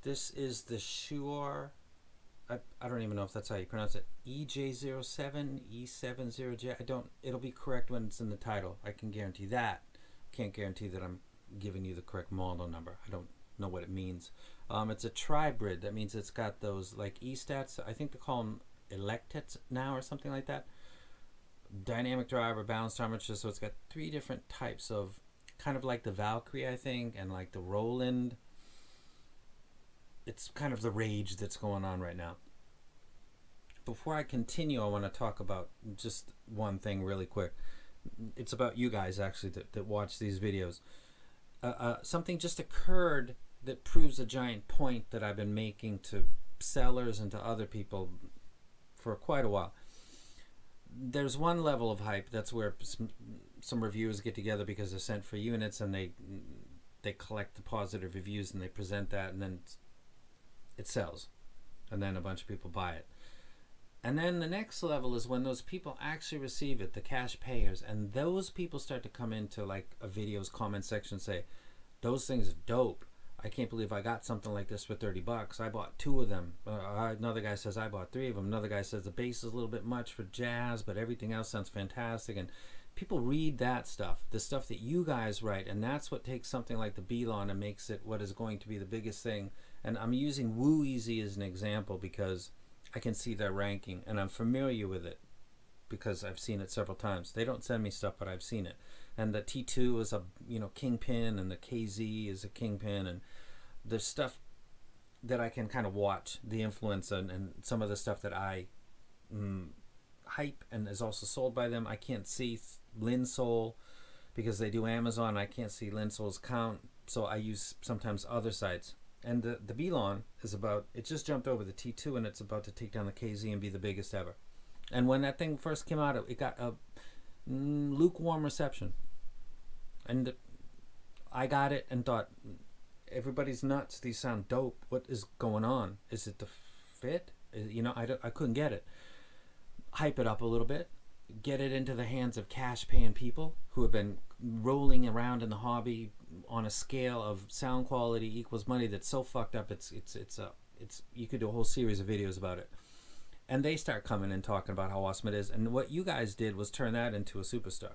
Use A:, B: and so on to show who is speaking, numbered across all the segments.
A: This is the Shuoer, I don't even know if that's how you pronounce it, EJ07, E70J. It'll be correct when it's in the title. I can guarantee that. Can't guarantee that I'm giving you the correct model number. I don't know what it means. It's a tribrid. That means it's got those like E-stats. I think they call them electets now or something like that. Dynamic driver, balanced armature. So it's got three different types of, kind of like the Valkyrie, I think, and like the Roland. It's kind of the rage that's going on right now. Before I continue, I want to talk about just one thing really quick. It's about you guys actually that watch these videos. Something just occurred that proves a giant point that I've been making to sellers and to other people for quite a while. There's one level of hype. That's where some reviewers get together because they're sent for units, and they collect the positive reviews and they present that, and then it sells, and then a bunch of people buy it. And then the next level is when those people actually receive it, the cash payers, and those people start to come into like a video's comment section and say, those things are dope. I can't believe I got something like this for 30 bucks. I bought 2 of them. Another guy says I bought 3 of them. Another guy says the bass is a little bit much for jazz, but everything else sounds fantastic. And people read that stuff, the stuff that you guys write, and that's what takes something like the E.L.O and makes it what is going to be the biggest thing. And I'm using Woo Easy as an example because I can see their ranking, and I'm familiar with it because I've seen it several times. They don't send me stuff, but I've seen it. And the T2 is a kingpin, and the KZ is a kingpin, and there's stuff that I can kind of watch the influence and some of the stuff that I hype and is also sold by them. I can't see Linsole because they do Amazon. I can't see Linsole's count, so I use sometimes other sites. And the E.L.O is about, it just jumped over the T2, and it's about to take down the KZ and be the biggest ever. And when that thing first came out, it got a lukewarm reception. And I got it and thought, everybody's nuts. These sound dope. What is going on? Is it the fit? I couldn't get it. Hype it up a little bit. Get it into the hands of cash-paying people who have been rolling around in the hobby on a scale of sound quality equals money that's so fucked up. It's you could do a whole series of videos about it. And they start coming and talking about how awesome it is. And what you guys did was turn that into a superstar.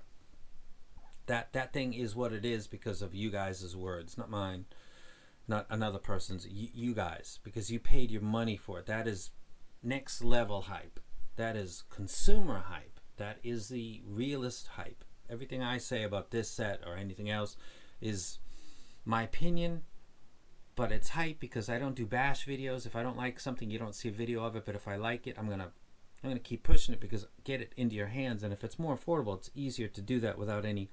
A: That thing is what it is because of you guys' words, not mine, not another person's. You guys, because you paid your money for it. That is next level hype. That is consumer hype. That is the realist hype. Everything I say about this set or anything else is my opinion, but it's hype because I don't do bash videos. If I don't like something, you don't see a video of it, but if I like it, I'm gonna keep pushing it because get it into your hands. And if it's more affordable, it's easier to do that without any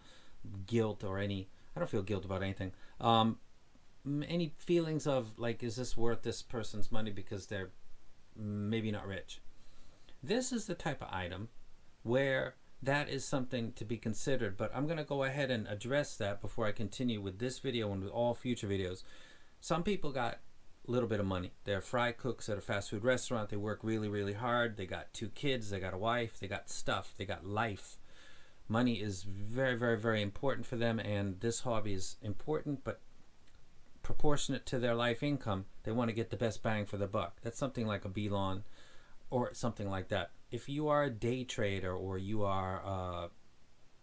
A: guilt or I don't feel guilt about anything. Any feelings of like, is this worth this person's money because they're maybe not rich? This is the type of item where that is something to be considered, but I'm going to go ahead and address that before I continue with this video and with all future videos. Some people got a little bit of money. They're fry cooks at a fast food restaurant. They work really, really hard. They got 2 kids. They got a wife. They got stuff. They got life. Money is very, very, very important for them, and this hobby is important, but proportionate to their life income. They want to get the best bang for their buck. That's something like a E.L.O or something like that. If you are a day trader or you are,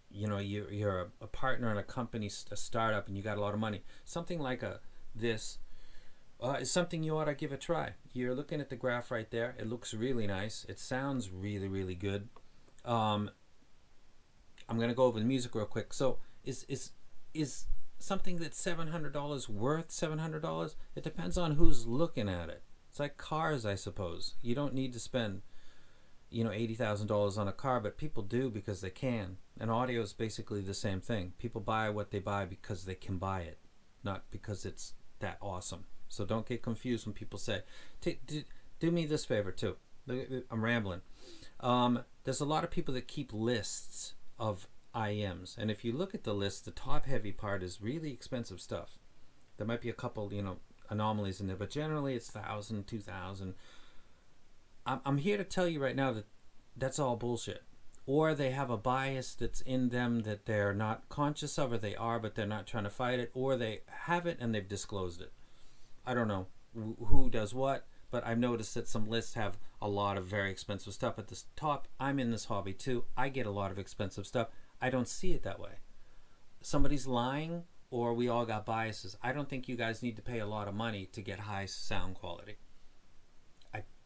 A: you're a partner in a company, a startup, and you got a lot of money, something like this is something you ought to give a try. You're looking at the graph right there. It looks really nice. It sounds really, really good. I'm going to go over the music real quick. So is something that's $700 worth $700? It depends on who's looking at it. It's like cars, I suppose. You don't need to spend $80,000 on a car, but people do because they can. And audio is basically the same thing. People buy what they buy because they can buy it, not because it's that awesome. So don't get confused when people say, do me this favor too. I'm rambling. There's a lot of people that keep lists of IMs, and if you look at the list, the top heavy part is really expensive stuff. There might be a couple anomalies in there, but generally it's 1,000, 2,000. I'm here to tell you right now that that's all bullshit. Or they have a bias that's in them that they're not conscious of, or they are, but they're not trying to fight it, or they have it and they've disclosed it. I don't know who does what, but I've noticed that some lists have a lot of very expensive stuff at the top. I'm in this hobby too. I get a lot of expensive stuff. I don't see it that way. Somebody's lying, or we all got biases. I don't think you guys need to pay a lot of money to get high sound quality.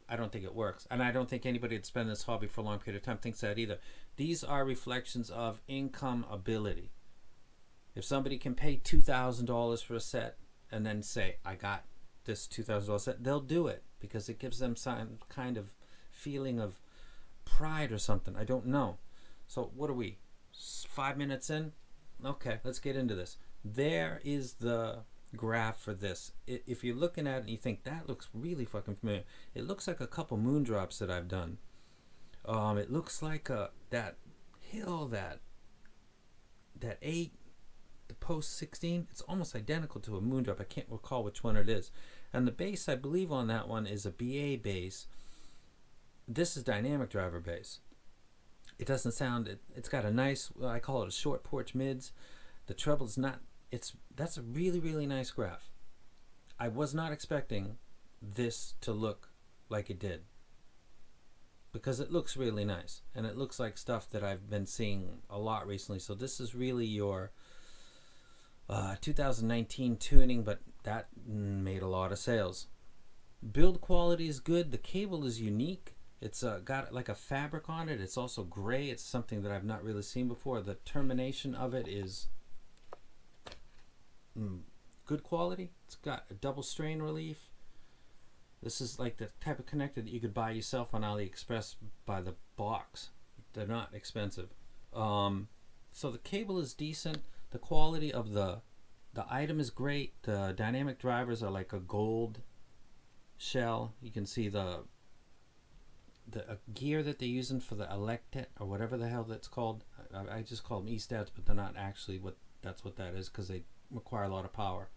A: I don't think it works. And I don't think anybody that's been in this hobby for a long period of time thinks that either. These are reflections of income ability. If somebody can pay $2,000 for a set and then say, I got this $2,000 set, they'll do it because it gives them some kind of feeling of pride or something. I don't know. So what are we? 5 minutes in? Okay, let's get into this. There is the graph for this. If you're looking at it and you think that looks really fucking familiar, it looks like a couple moon drops that I've done. It looks like that hill, that 8, the post 16. It's almost identical to a moon drop. I can't recall which one it is. And the bass, I believe, on that one is a BA bass. This is dynamic driver bass. It doesn't sound. It's got a nice. I call it a short porch mids. The treble's not. That's a really, really nice graph. I was not expecting this to look like it did, because it looks really nice, and it looks like stuff that I've been seeing a lot recently. So this is really your 2019 tuning, but that made a lot of sales. Build quality is good. The cable is unique. It's got like a fabric on it. It's also gray. It's something that I've not really seen before. The termination of it is good quality. It's got a double strain relief. This is like the type of connector that you could buy yourself on AliExpress by the box. They're not expensive. So the cable is decent. The quality of the item is great. The dynamic drivers are like a gold shell. You can see the gear that they're using for the electet, or whatever the hell that's called. I just call them E-stats, but they're not actually that's what that is, because they require a lot of power.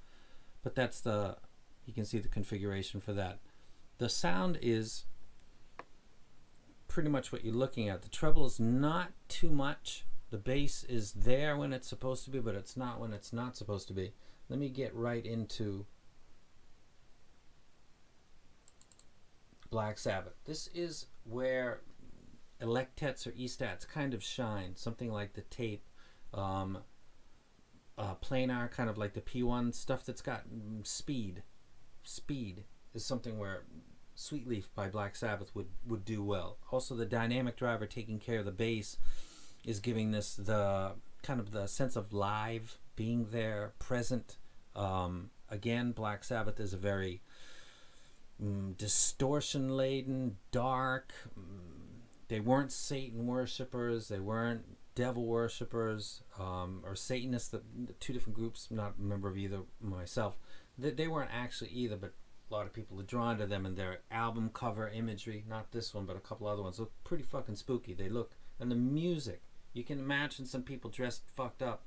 A: But that's you can see the configuration for that. The sound is pretty much what you're looking at. The treble is not too much. The bass is there when it's supposed to be, but it's not when it's not supposed to be. Let me get right into Black Sabbath. This is where electets or E-stats kind of shine. Something like the tape, planar, kind of like the P1 stuff that's got speed. Speed is something where Sweet Leaf by Black Sabbath would do well. Also, the dynamic driver taking care of the bass is giving this the kind of the sense of live, being there, present. Again, Black Sabbath is a very distortion laden, dark. They weren't Satan worshippers. They weren't devil worshippers, or Satanists. The two different groups. I'm not a member of either myself. They weren't actually either, but a lot of people are drawn to them, and their album cover imagery, not this one but a couple other ones, look pretty fucking spooky. They look, and the music, you can imagine some people dressed fucked up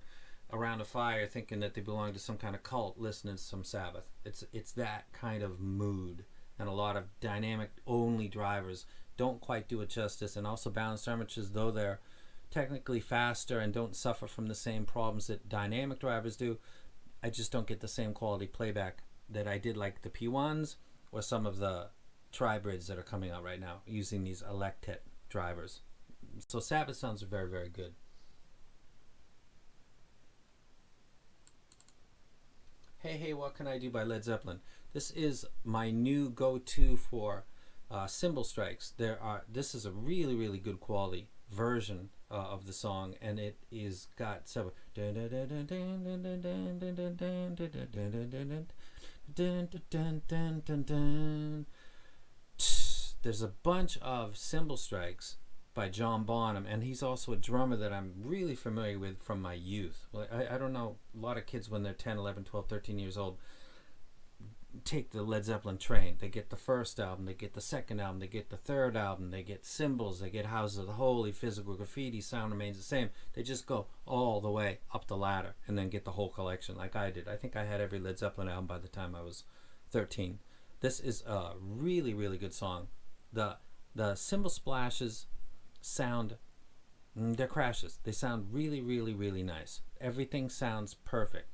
A: around a fire thinking that they belong to some kind of cult listening to some Sabbath. It's that kind of mood. And a lot of dynamic only drivers don't quite do it justice, and also balanced armatures, though they're technically faster and don't suffer from the same problems that dynamic drivers do, I just don't get the same quality playback that I did like the P1s or some of the tri-brids that are coming out right now using these electet drivers. So Sabbath sounds are very, very good. Hey, What Can I Do by Led Zeppelin. This is my new go-to for cymbal strikes. This is a really, really good quality version of the song, and it is got several. There's a bunch of cymbal strikes by John Bonham, and he's also a drummer that I'm really familiar with from my youth. I don't know, a lot of kids when they're 10, 11, 12, 13 years old take the Led Zeppelin train. They get the first album, they get the second album, they get the third album, they get Symbols, they get Houses of the Holy, Physical Graffiti, Sound Remains the Same. They just go all the way up the ladder and then get the whole collection like I did. I think I had every Led Zeppelin album by the time I was 13. This is a really, really good song. The cymbal splashes sound, they're crashes. They sound really, really, really nice. Everything sounds perfect.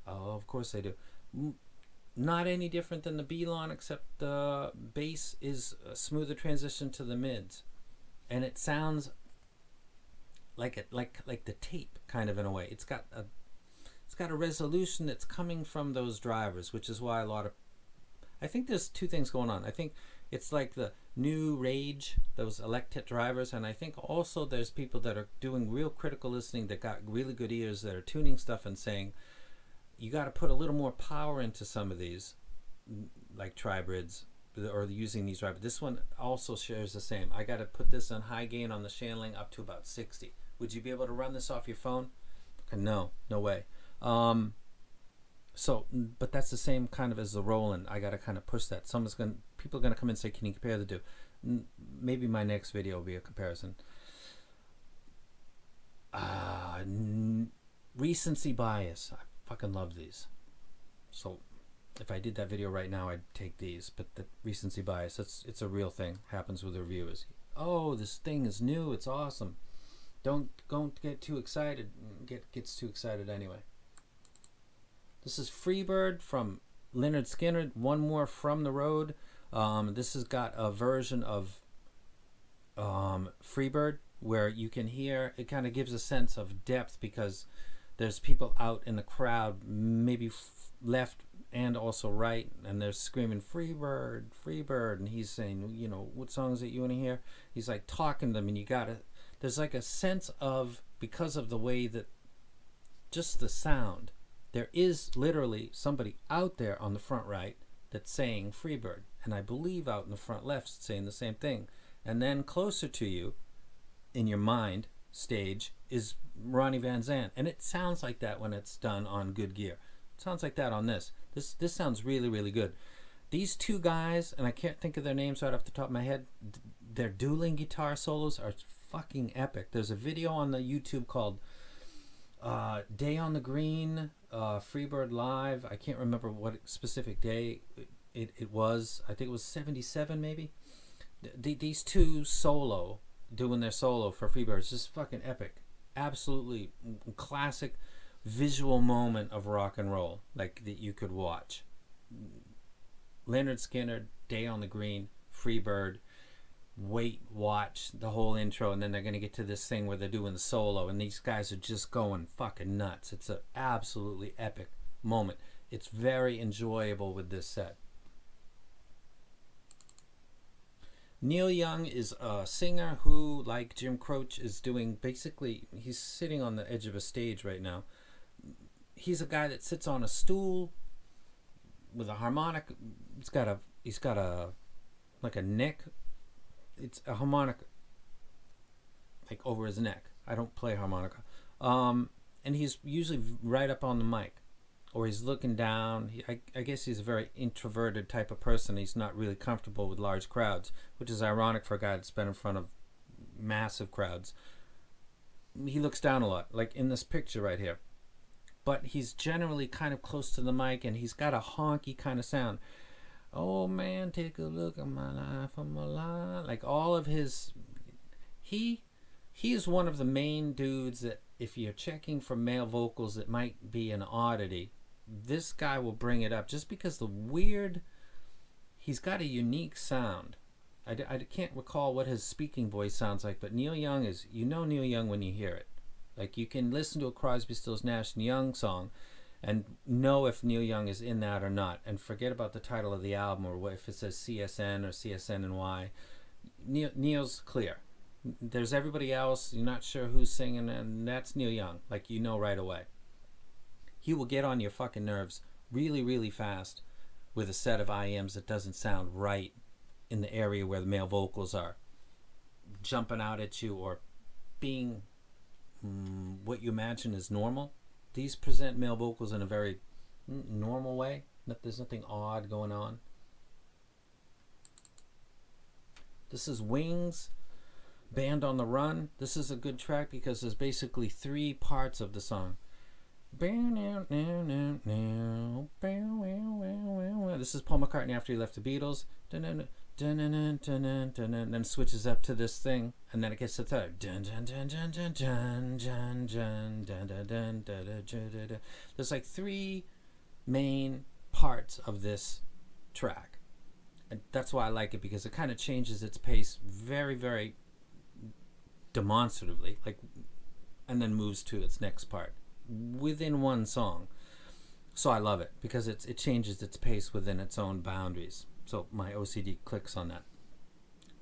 A: Oh, of course they do. Not any different than the B-Lon, except the bass is a smoother transition to the mids, and it sounds like the tape kind of in a way. It's got a resolution that's coming from those drivers, which is why I think there's two things going on. I think it's like the new rage, those Electet drivers, and I think also there's people that are doing real critical listening that got really good ears that are tuning stuff and saying, you got to put a little more power into some of these, like tribrids, or using these drivers. This one also shares the same. I got to put this on high gain on the channeling up to about 60. Would you be able to run this off your phone? No way. But that's the same kind of as the Roland. I got to kind of push that. People are going to come in and say, can you compare the two? Maybe my next video will be a comparison. Recency bias. I fucking love these. So if I did that video right now, I'd take these. But the recency bias, it's a real thing. Happens with reviewers. Oh, this thing is new. It's awesome. Don't get too excited. Gets too excited anyway. This is Freebird from Lynyrd Skynyrd. One more from the road. This has got a version of Freebird where you can hear, it kind of gives a sense of depth because there's people out in the crowd, maybe left and also right, and they're screaming Freebird, Freebird, and he's saying, you know, what song is it you want to hear? He's like talking to them, and there's like a sense of, because of the way that, just the sound, there is literally somebody out there on the front right that's saying Freebird, and I believe out in the front left saying the same thing. And then closer to you, in your mind stage, is Ronnie Van Zant, and it sounds like that when it's done on good gear. It sounds like that on this. This sounds really, really good. These two guys, and I can't think of their names right off the top of my head, their dueling guitar solos are fucking epic. There's a video on the YouTube called Day on the Green, Freebird Live. I can't remember what specific day it was. I think it was 77 maybe. These two doing their solo for Freebird is just fucking epic. Absolutely classic visual moment of rock and roll, like that you could watch. Lynyrd Skynyrd, Day on the Green, Freebird, watch the whole intro, and then they're going to get to this thing where they're doing the solo, and these guys are just going fucking nuts. It's an absolutely epic moment. It's very enjoyable with this set. Neil Young is a singer who, like Jim Croce, is doing basically, he's sitting on the edge of a stage right now. He's a guy that sits on a stool with a harmonic. He's got a like a neck. It's a harmonica like over his neck. I don't play harmonica. And he's usually right up on the mic, or he's looking down. I guess he's a very introverted type of person. He's not really comfortable with large crowds, which is ironic for a guy that's been in front of massive crowds. He looks down a lot, like in this picture right here. But he's generally kind of close to the mic, and he's got a honky kind of sound. Oh man, take a look at my life, I'm alive. Like all of his, he is one of the main dudes that if you're checking for male vocals that might be an oddity, this guy will bring it up just because he's got a unique sound. I can't recall what his speaking voice sounds like, but Neil Young is, you know Neil Young when you hear it. Like you can listen to a Crosby, Stills, Nash and Young song and know if Neil Young is in that or not, and forget about the title of the album or if it says CSN or CSNNY. Neil's clear. There's everybody else, you're not sure who's singing, and that's Neil Young. Like, you know right away. He will get on your fucking nerves really, really fast with a set of IMs that doesn't sound right in the area where the male vocals are jumping out at you or being what you imagine is normal. These present male vocals in a very normal way. There's nothing odd going on. This is Wings, Band on the Run. This is a good track because there's basically three parts of the song. This is Paul McCartney after he left the Beatles. Then switches up to this thing, and then it gets to the third. There's like three main parts of this track. And that's why I like it, because it kind of changes its pace very, very demonstratively, like, and then moves to its next part within one song. So I love it because it changes its pace within its own boundaries. So my OCD clicks on that.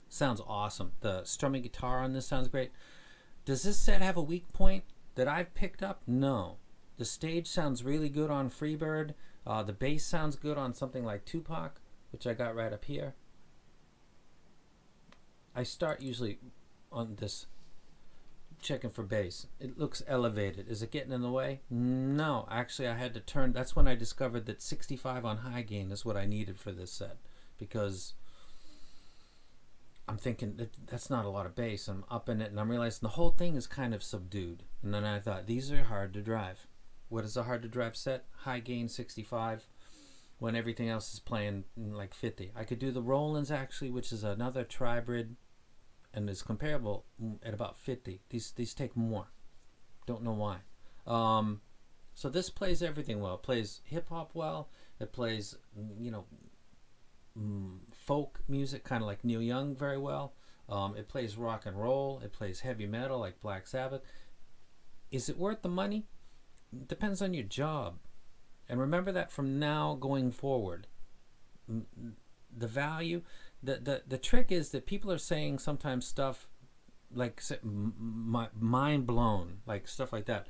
A: Sounds awesome. The strumming guitar on this sounds great. Does this set have a weak point that I've picked up? No. The stage sounds really good on Freebird. The bass sounds good on something like Tupac, which I got right up here. I start usually on this checking for bass. It looks elevated. Is it getting in the way? No. Actually, I had to turn. That's when I discovered that 65 on high gain is what I needed for this set, because I'm thinking that's not a lot of bass. I'm upping it, and I'm realizing the whole thing is kind of subdued. And then I thought, these are hard to drive. What is a hard to drive set? High gain 65 when everything else is playing like 50. I could do the Roland's actually, which is another tribrid, and is comparable at about 50. These take more. Don't know why. So this plays everything well. It plays hip hop well. It plays, folk music, kind of like Neil Young, very well. It plays rock and roll. It plays heavy metal like Black Sabbath. Is it worth the money? Depends on your job. And remember that from now going forward. The value, the trick is that people are saying sometimes stuff like mind blown, like stuff like that,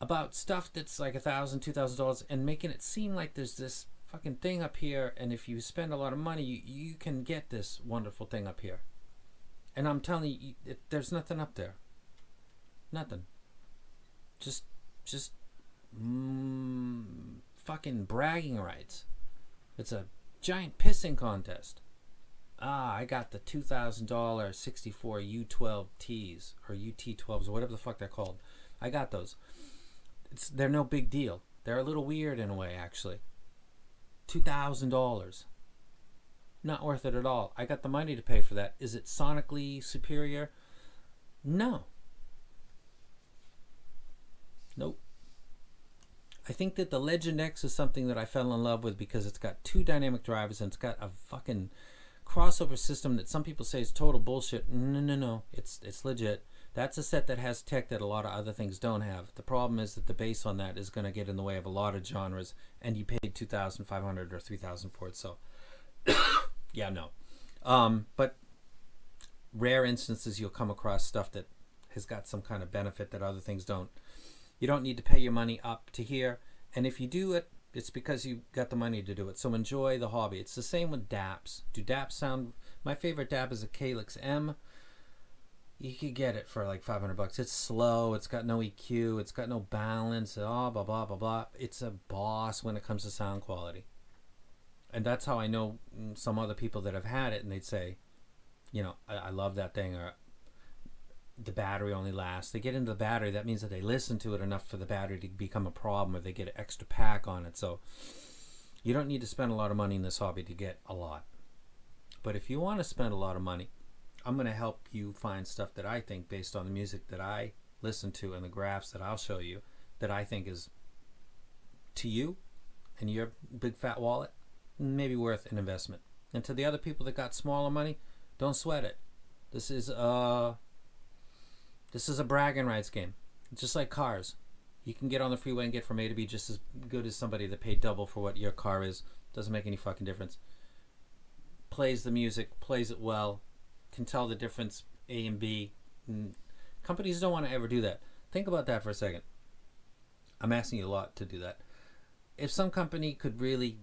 A: about stuff that's like $1,000, $2,000, and making it seem like there's this fucking thing up here, and if you spend a lot of money, you can get this wonderful thing up here. And I'm telling you, there's nothing up there. Nothing. Just fucking bragging rights. It's a giant pissing contest. I got the $2,000 64 U12Ts or UT12s or whatever the fuck they're called. I got those. They're no big deal. They're a little weird in a way, actually. $2,000. Not worth it at all. I got the money to pay for that. Is it sonically superior? No. Nope. I think that the Legend X is something that I fell in love with because it's got 2 dynamic drivers and it's got a fucking crossover system that some people say is total bullshit. No. It's legit. That's a set that has tech that a lot of other things don't have. The problem is that the bass on that is going to get in the way of a lot of genres, and you paid $2,500 or $3,000 for it. So, yeah, no. But rare instances you'll come across stuff that has got some kind of benefit that other things don't. You don't need to pay your money up to here, and if you do it, it's because you got the money to do it. So enjoy the hobby. It's the same with DAPs. Do DAPs sound? My favorite DAP is a Calyx M. You could get it for like $500. It's slow. It's got no EQ. It's got no balance. Blah blah blah blah. It's a boss when it comes to sound quality. And that's how I know some other people that have had it, and they'd say, I love that thing, or the battery only lasts. They get into the battery, that means that they listen to it enough for the battery to become a problem, or they get an extra pack on it. So you don't need to spend a lot of money in this hobby to get a lot. But if you want to spend a lot of money, I'm going to help you find stuff that I think, based on the music that I listen to and the graphs that I'll show you, that I think is, to you and your big fat wallet, maybe worth an investment. And to the other people that got smaller money, don't sweat it. This is a bragging rights game. It's just like cars. You can get on the freeway and get from A to B just as good as somebody that paid double for what your car is. Doesn't make any fucking difference. Plays the music, plays it well, can tell the difference, A and B. Companies don't want to ever do that. Think about that for a second. I'm asking you a lot to do that. If some company could really,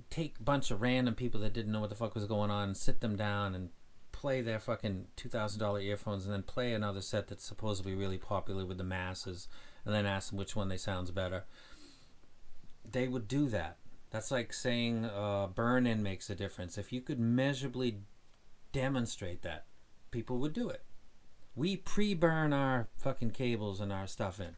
A: take a bunch of random people that didn't know what the fuck was going on and sit them down and play their fucking $2,000 earphones and then play another set that's supposedly really popular with the masses and then ask them which one they sounds better, they would do that. That's like saying burn-in makes a difference. If you could measurably demonstrate that, people would do it. We pre-burn our fucking cables and our stuff in,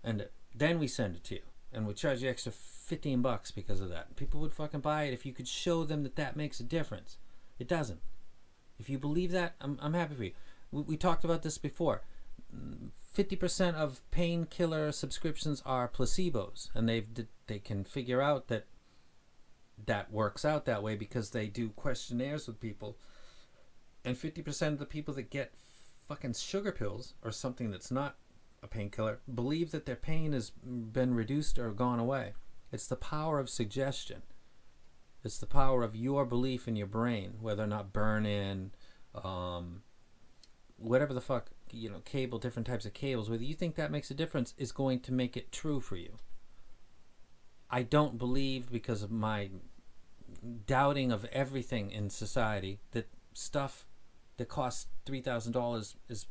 A: and then we send it to you, and we charge you extra $15 because of that. People would fucking buy it if you could show them that makes a difference. It doesn't. If you believe that, I'm happy for you. We talked about this before. 50% of painkiller subscriptions are placebos, and they've they can figure out that that works out that way because they do questionnaires with people, and 50% of the people that get fucking sugar pills or something that's not a painkiller believe that their pain has been reduced or gone away. It's the power of suggestion. It's the power of your belief in your brain, whether or not burn-in, whatever the fuck, cable, different types of cables, whether you think that makes a difference is going to make it true for you. I don't believe, because of my doubting of everything in society, that stuff that costs $3,000 is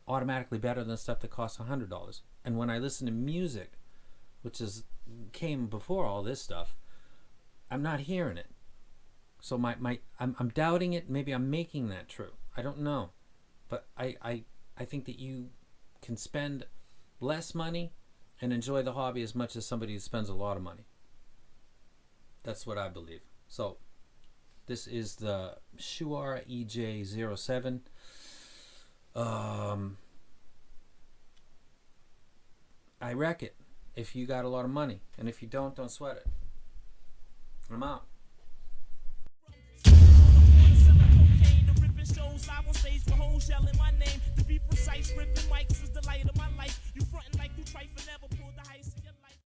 A: automatically better than stuff that costs $100. And when I listen to music, which came before all this stuff, I'm not hearing it. So I'm doubting it. Maybe I'm making that true. I don't know. But I think that you can spend less money and enjoy the hobby as much as somebody who spends a lot of money. That's what I believe. So this is the Shuoer EJ07. I wreck it if you got a lot of money. And if you don't sweat it. I'm out.